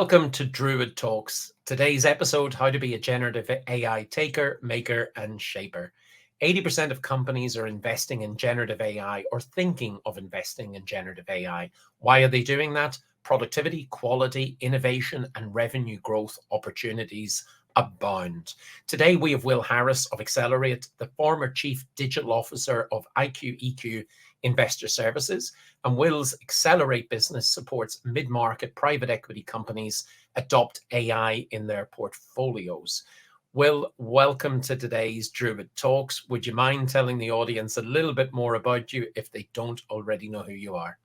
Welcome to Druid Talks. Today's episode, how to be a generative AI taker, maker, and shaper. 80% of companies are investing in generative AI or thinking of investing in generative AI. Why are they doing that? Productivity, quality, innovation, and revenue growth opportunities abound. Today, we have Will Harris of Acceler-Alt, the former Chief Digital Officer of IQ Investor Services, and Will's Acceler-Alt business supports mid-market private equity companies adopt AI in their portfolios. Will, welcome to today's Druid Talks. Would you mind telling the audience a little bit more about you if they don't already know who you are?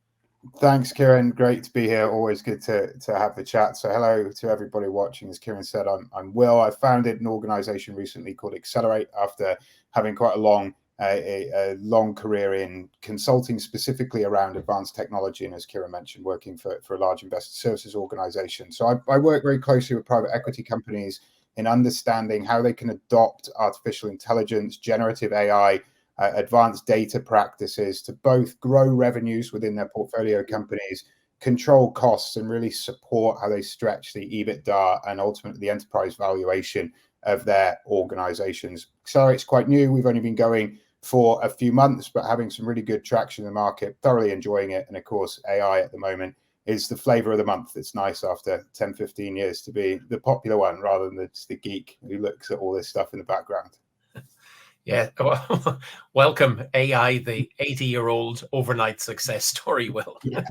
Thanks, Kieran. Great to be here. Always good to have the chat. So hello to everybody watching. As Kieran said, I'm Will. I founded an organization recently called Acceler-Alt after having quite a long career in consulting, specifically around advanced technology, and as Kieran mentioned, working for a large investor services organization. So I work very closely with private equity companies in understanding how they can adopt artificial intelligence, generative AI, advanced data practices to both grow revenues within their portfolio companies, control costs, and really support how they stretch the EBITDA and ultimately the enterprise valuation of their organizations. Acceler-Alt's quite new. We've only been going for a few months, but having some really good traction in the market, thoroughly enjoying it. And of course, AI at the moment is the flavor of the month. It's nice after 10, 15 years to be the popular one rather than the geek who looks at all this stuff in the background. Yeah, well, welcome AI, the 80-year-old overnight success story, Will. Yeah.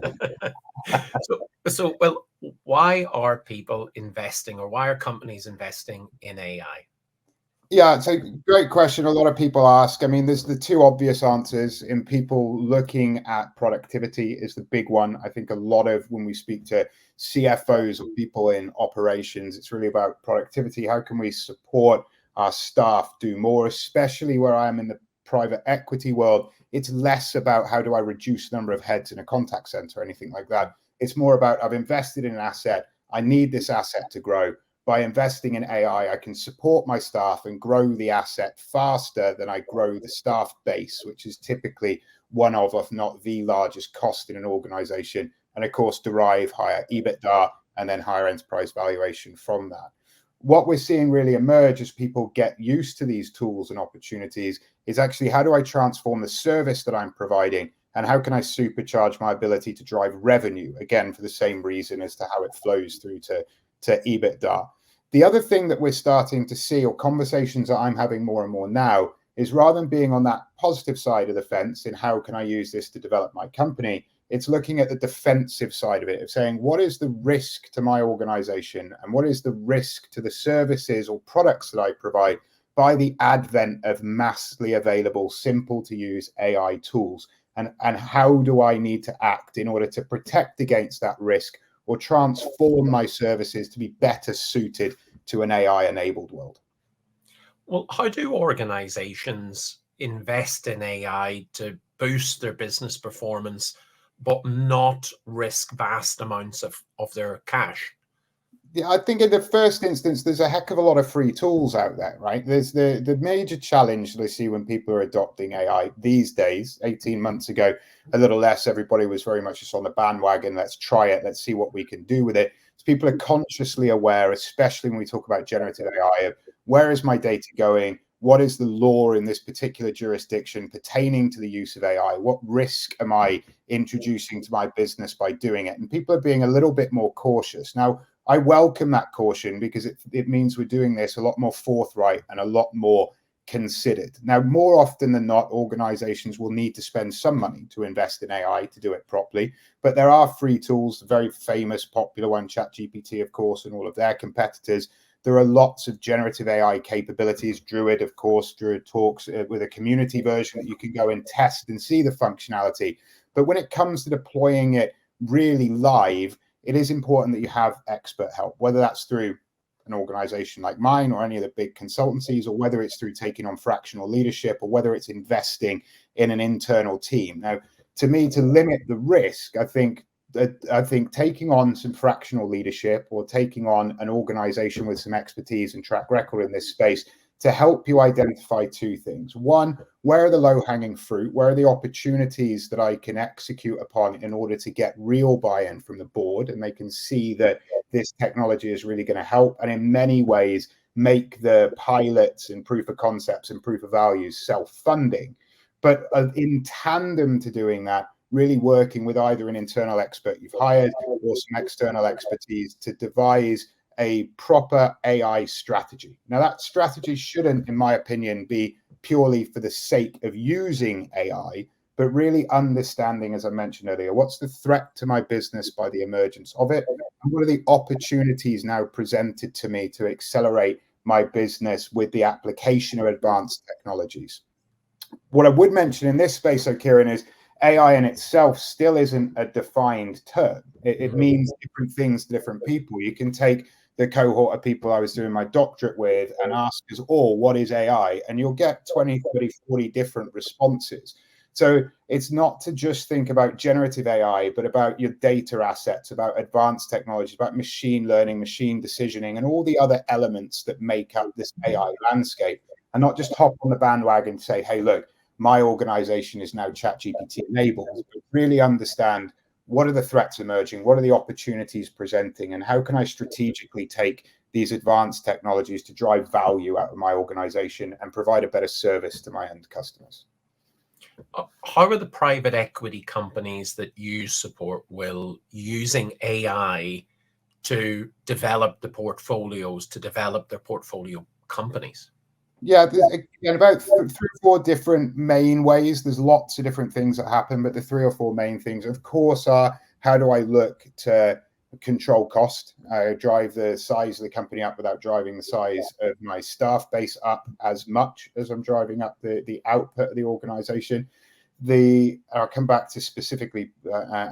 So, well, why are people investing, or why are companies investing in AI? Yeah, it's a great question. A lot of people ask. I mean, there's the two obvious answers in people looking at productivity is the big one. I think a lot of when we speak to CFOs or people in operations, it's really about productivity. How can we support our staff do more, especially where I am in the private equity world? It's less about how do I reduce the number of heads in a contact center or anything like that. It's more about I've invested in an asset. I need this asset to grow. By investing in AI, I can support my staff and grow the asset faster than I grow the staff base, which is typically one of, if not the largest cost in an organization. And of course, derive higher EBITDA and then higher enterprise valuation from that. What we're seeing really emerge as people get used to these tools and opportunities is actually how do I transform the service that I'm providing and how can I supercharge my ability to drive revenue, again, for the same reason as to how it flows through to EBITDA. The other thing that we're starting to see, or conversations that I'm having more and more now, is rather than being on that positive side of the fence in how can I use this to develop my company, it's looking at the defensive side of it, of saying, what is the risk to my organization and what is the risk to the services or products that I provide by the advent of massively available, simple to use AI tools? And how do I need to act in order to protect against that risk or transform my services to be better suited to an AI-enabled world? Well, how do organizations invest in AI to boost their business performance, but not risk vast amounts of their cash? Yeah, I think in the first instance, there's a heck of a lot of free tools out there, right? There's the major challenge that I see when people are adopting AI these days. 18 months ago, a little less, everybody was very much just on the bandwagon. Let's try it. Let's see what we can do with it. So people are consciously aware, especially when we talk about generative AI, of where is my data going? What is the law in this particular jurisdiction pertaining to the use of AI? What risk am I introducing to my business by doing it? And people are being a little bit more cautious. Now, I welcome that caution because it means we're doing this a lot more forthright and a lot more considered. Now, more often than not, organizations will need to spend some money to invest in AI to do it properly. But there are free tools, the very famous, popular one, ChatGPT, of course, and all of their competitors. There are lots of generative AI capabilities. Druid, of course, Druid talks with a community version that you can go and test and see the functionality. But when it comes to deploying it really live, it is important that you have expert help, whether that's through an organization like mine or any of the big consultancies, or whether it's through taking on fractional leadership, or whether it's investing in an internal team. Now, to me, to limit the risk, I think taking on some fractional leadership or taking on an organization with some expertise and track record in this space to help you identify two things. One, where are the low-hanging fruit? Where are the opportunities that I can execute upon in order to get real buy-in from the board? And they can see that this technology is really going to help, and in many ways make the pilots and proof of concepts and proof of values self-funding. But in tandem to doing that, really working with either an internal expert you've hired or some external expertise to devise a proper AI strategy. Now, that strategy shouldn't, in my opinion, be purely for the sake of using AI, but really understanding, as I mentioned earlier, what's the threat to my business by the emergence of it? And what are the opportunities now presented to me to accelerate my business with the application of advanced technologies? What I would mention in this space, Kieran, is AI in itself still isn't a defined term. It means different things to different people. You can take the cohort of people I was doing my doctorate with and ask us all, what is AI? And you'll get 20, 30, 40 different responses. So it's not to just think about generative AI, but about your data assets, about advanced technologies, about machine learning, machine decisioning, and all the other elements that make up this AI landscape. And not just hop on the bandwagon and say, hey, look, my organization is now ChatGPT enabled, but really understand what are the threats emerging, what are the opportunities presenting, and how can I strategically take these advanced technologies to drive value out of my organization and provide a better service to my end customers. How are the private equity companies that you support, Will, using AI to develop the portfolios, to develop their portfolio companies? Yeah, there's again about 3 or 4 different main ways. There's lots of different things that happen, but the 3 or 4 main things, of course, are how do I look to control cost, drive the size of the company up without driving the size of my staff base up as much as I'm driving up the output of the organization. I'll come back to specifically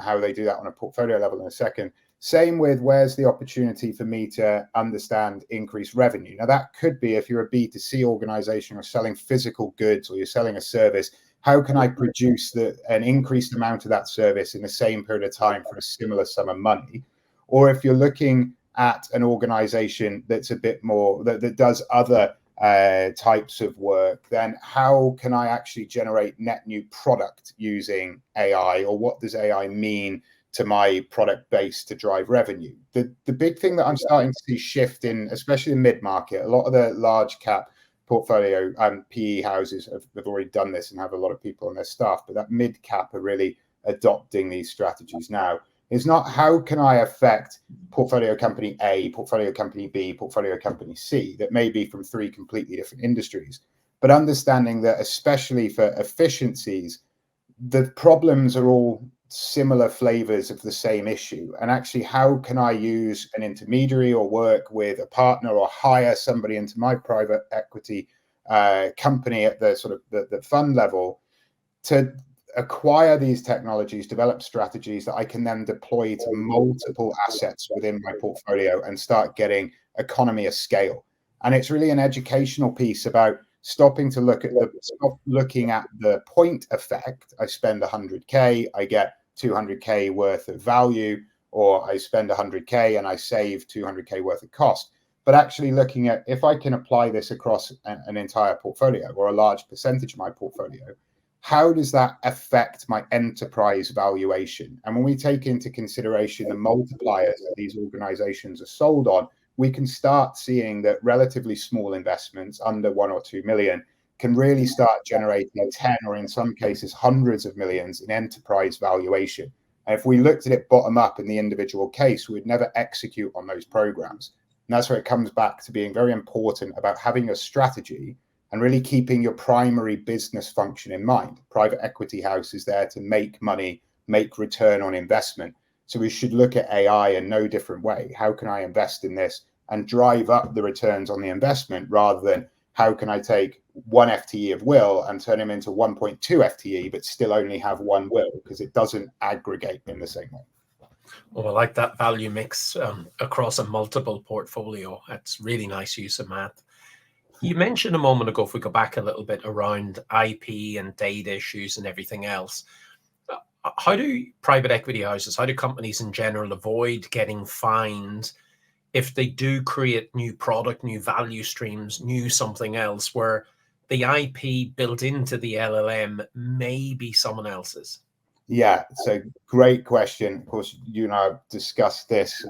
how they do that on a portfolio level in a second. Same with where's the opportunity for me to understand increased revenue. Now, that could be if you're a B2C organization or selling physical goods or you're selling a service, how can I produce an increased amount of that service in the same period of time for a similar sum of money? Or if you're looking at an organization that's a bit more, that does other types of work, then how can I actually generate net new product using AI, or what does AI mean to my product base to drive revenue? The big thing that I'm starting to see shift in, especially in mid-market, a lot of the large cap portfolio PE houses have already done this and have a lot of people on their staff, but that mid-cap are really adopting these strategies now. Is not how can I affect portfolio company A, portfolio company B, portfolio company C, that may be from 3 completely different industries, but understanding that especially for efficiencies, the problems are all similar flavors of the same issue. And actually, how can I use an intermediary or work with a partner or hire somebody into my private equity company at the sort of the fund level to acquire these technologies, develop strategies that I can then deploy to multiple assets within my portfolio and start getting economy of scale. And it's really an educational piece about stop looking at the point effect. I spend 100K, I get 200K worth of value, or I spend 100K and I save 200K worth of cost. But actually looking at if I can apply this across an entire portfolio or a large percentage of my portfolio, how does that affect my enterprise valuation? And when we take into consideration the multipliers that these organizations are sold on, we can start seeing that relatively small investments under 1 or 2 million can really start generating 10 or in some cases hundreds of millions in enterprise valuation. And if we looked at it bottom up in the individual case, we'd never execute on those programs. And that's where it comes back to being very important about having a strategy and really keeping your primary business function in mind. Private equity house is there to make money, make return on investment. So we should look at AI in no different way. How can I invest in this and drive up the returns on the investment, rather than how can I take 1 FTE of Will and turn him into 1.2 FTE, but still only have 1 Will, because it doesn't aggregate in the same way. Well, I like that value mix across a multiple portfolio. That's really nice use of math. You mentioned a moment ago, if we go back a little bit, around IP and data issues and everything else. How do private equity houses, how do companies in general avoid getting fined if they do create new product, new value streams, new something else, where the IP built into the LLM may be someone else's? Yeah, so great question. Of course, you and I have discussed this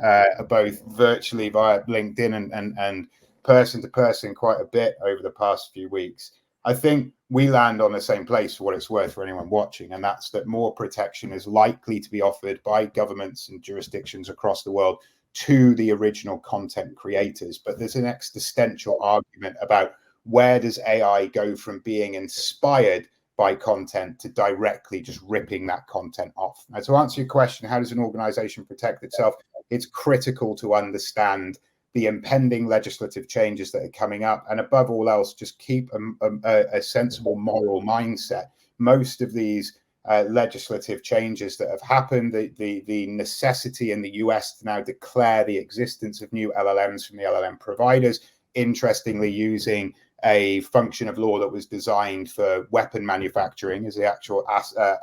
both virtually via LinkedIn and person to person quite a bit over the past few weeks. I think we land on the same place for what it's worth for anyone watching, and that's that more protection is likely to be offered by governments and jurisdictions across the world to the original content creators. But there's an existential argument about where does AI go from being inspired by content to directly just ripping that content off. Now, to answer your question, how does an organization protect itself? It's critical to understand the impending legislative changes that are coming up, and above all else, just keep a sensible moral mindset. Most of these legislative changes that have happened, the necessity in the US to now declare the existence of new LLMs from the LLM providers, interestingly using a function of law that was designed for weapon manufacturing is the actual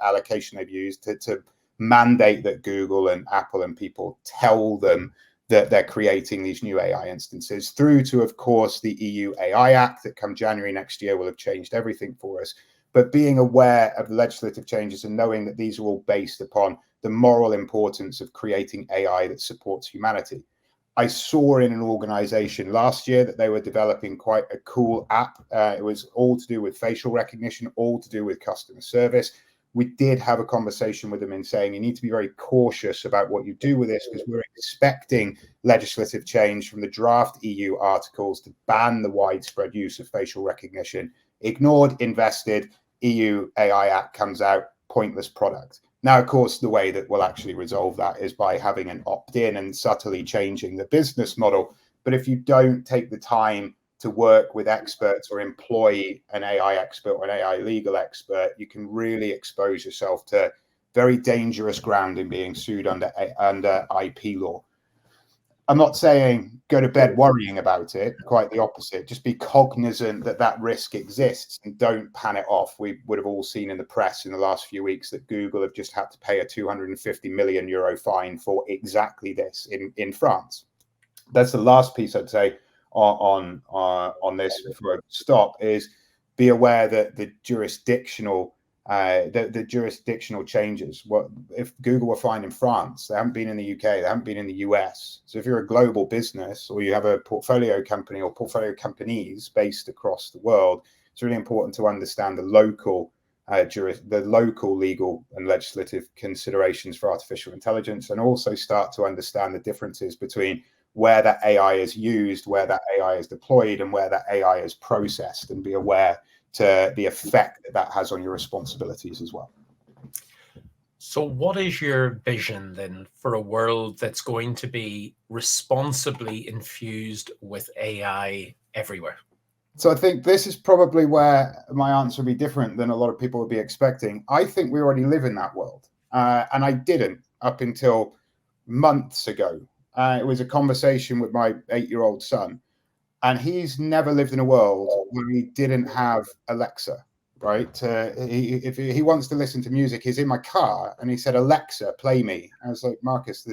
allocation they've used to mandate that Google and Apple and people tell them that they're creating these new AI instances, through to, of course, the EU AI Act that come January next year will have changed everything for us. But being aware of the legislative changes and knowing that these are all based upon the moral importance of creating AI that supports humanity. I saw in an organization last year that they were developing quite a cool app. It was all to do with facial recognition, all to do with customer service. We did have a conversation with them in saying you need to be very cautious about what you do with this, because we're expecting legislative change from the draft EU articles to ban the widespread use of facial recognition. Ignored, invested, EU AI Act comes out, pointless product. Now, of course, the way that we'll actually resolve that is by having an opt-in and subtly changing the business model. But if you don't take the time to work with experts or employ an AI expert or an AI legal expert, you can really expose yourself to very dangerous ground in being sued under IP law. I'm not saying go to bed worrying about it, quite the opposite. Just be cognizant that that risk exists and don't pan it off. We would have all seen in the press in the last few weeks that Google have just had to pay a 250 million euro fine for exactly this in France. That's the last piece I'd say on this before I stop, is be aware that the jurisdictional changes. What if Google were fined in France? They haven't been in the UK, they haven't been in the US. So if you're a global business or you have a portfolio company or portfolio companies based across the world, it's really important to understand the local legal and legislative considerations for artificial intelligence, and also start to understand the differences between where that AI is used, where that AI is deployed, and where that AI is processed, and be aware to the effect that that has on your responsibilities as well. So what is your vision then for a world that's going to be responsibly infused with AI everywhere? So I think this is probably where my answer would be different than a lot of people would be expecting. I think we already live in that world. And I didn't up until months ago. It was a conversation with my 8-year-old son, and he's never lived in a world where he didn't have Alexa, right? If he wants to listen to music, he's in my car and he said, Alexa, play me. I was like, Marcus,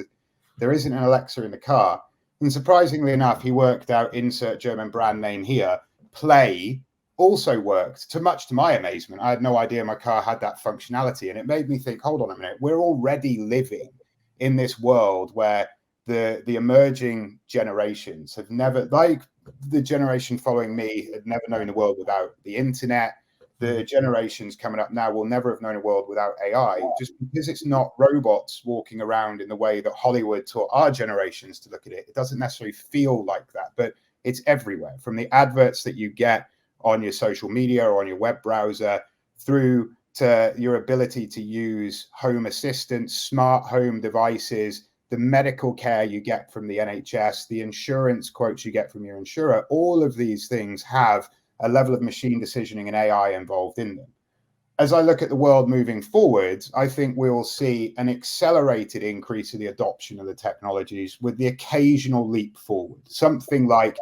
there isn't an Alexa in the car. And surprisingly enough, he worked out, insert German brand name here, play also worked, much to my amazement. I had no idea my car had that functionality. And it made me think, hold on a minute, we're already living in this world where the emerging generations have never, like the generation following me, had never known a world without the internet. The generations coming up now will never have known a world without AI, just because it's not robots walking around in the way that Hollywood taught our generations to look at it. It doesn't necessarily feel like that, but it's everywhere, from the adverts that you get on your social media or on your web browser, through to your ability to use home assistants, smart home devices, the medical care you get from the NHS, the insurance quotes you get from your insurer. All of these things have a level of machine decisioning and AI involved in them. As I look at the world moving forward, I think we will see an accelerated increase in the adoption of the technologies, with the occasional leap forward. Something like,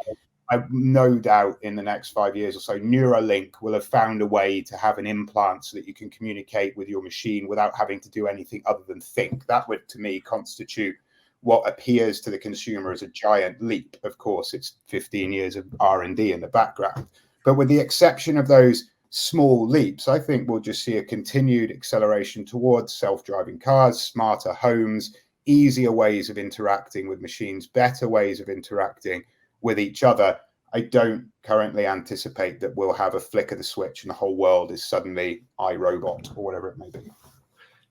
I've no doubt in the next 5 years or so, Neuralink will have found a way to have an implant so that you can communicate with your machine without having to do anything other than think. That would, to me, constitute what appears to the consumer as a giant leap. Of course, it's 15 years of R&D in the background. But with the exception of those small leaps. I think we'll just see a continued acceleration towards self-driving cars, smarter homes, easier ways of interacting with machines, better ways of interacting with each other. I don't currently anticipate that we'll have a flick of the switch and the whole world is suddenly iRobot or whatever it may be.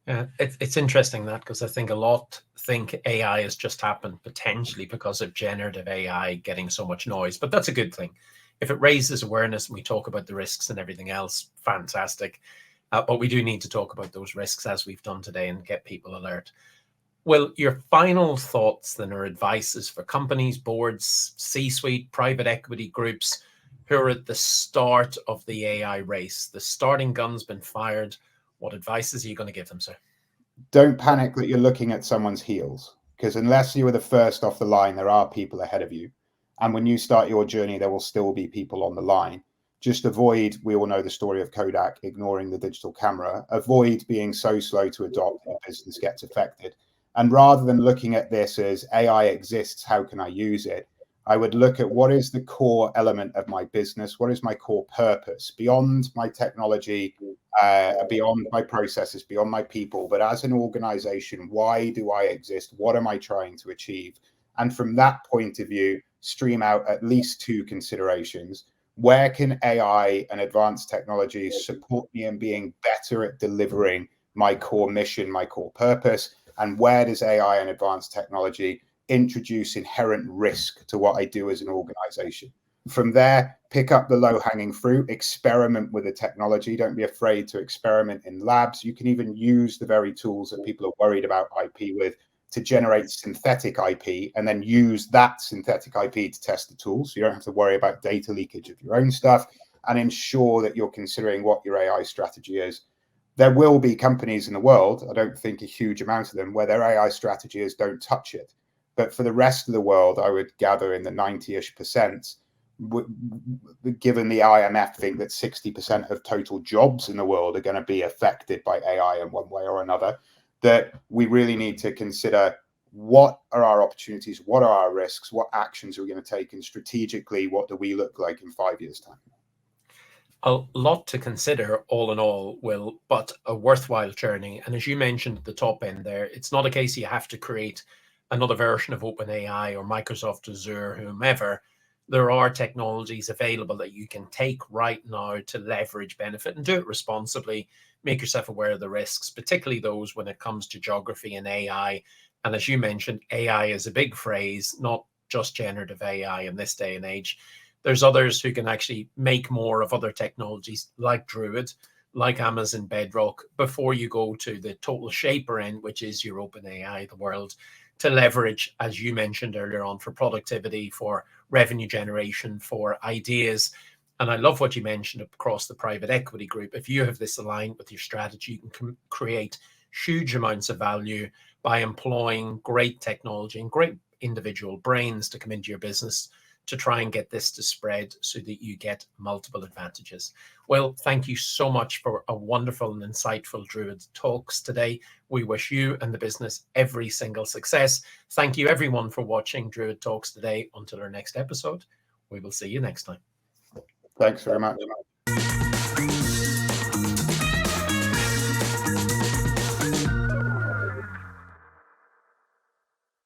Yeah, it's interesting that, because I think a lot think AI has just happened potentially because of generative AI getting so much noise, but that's a good thing. If it raises awareness and we talk about the risks and everything else, fantastic. But we do need to talk about those risks as we've done today and get people alert. Well, your final thoughts then, or advices for companies, boards, C-suite, private equity groups who are at the start of the AI race. The starting gun's been fired. What advices are you going to give them, sir? Don't panic that you're looking at someone's heels, because unless you were the first off the line, there are people ahead of you. And when you start your journey, there will still be people on the line. Just avoid, we all know the story of Kodak ignoring the digital camera. Avoid being so slow to adopt that your business gets affected. And rather than looking at this as AI exists, how can I use it? I would look at what is the core element of my business? What is my core purpose beyond my technology, beyond my processes, beyond my people? But as an organization, why do I exist? What am I trying to achieve? And from that point of view, stream out at least two considerations. Where can AI and advanced technologies support me in being better at delivering my core mission, my core purpose? And where does AI and advanced technology introduce inherent risk to what I do as an organization? From there, pick up the low-hanging fruit, experiment with the technology. Don't be afraid to experiment in labs. You can even use the very tools that people are worried about IP with to generate synthetic IP, and then use that synthetic IP to test the tools. So you don't have to worry about data leakage of your own stuff, and ensure that you're considering what your AI strategy is. There will be companies in the world, I don't think a huge amount of them, where their AI strategy is don't touch it. But for the rest of the world, I would gather in the 90-ish%, given the IMF think that 60% of total jobs in the world are going to be affected by AI in one way or another, that we really need to consider what are our opportunities, what are our risks, what actions are we going to take, and strategically, what do we look like in 5 years' time? A lot to consider, all in all, Will, but a worthwhile journey. And as you mentioned at the top end there, it's not a case you have to create another version of OpenAI or Microsoft Azure, whomever. There are technologies available that you can take right now to leverage benefit and do it responsibly. Make yourself aware of the risks, particularly those when it comes to geography and AI. And as you mentioned, AI is a big phrase, not just generative AI in this day and age. There's others who can actually make more of other technologies like Druid, like Amazon Bedrock, before you go to the total shaper end, which is your OpenAI, the world, to leverage, as you mentioned earlier on, for productivity, for revenue generation, for ideas. And I love what you mentioned across the private equity group. If you have this aligned with your strategy, you can create huge amounts of value by employing great technology and great individual brains to come into your business to try and get this to spread so that you get multiple advantages. Well, thank you so much for a wonderful and insightful Druid Talks today. We wish you and the business every single success. Thank you everyone for watching Druid Talks today. Until our next episode, we will see you next time. Thanks very much.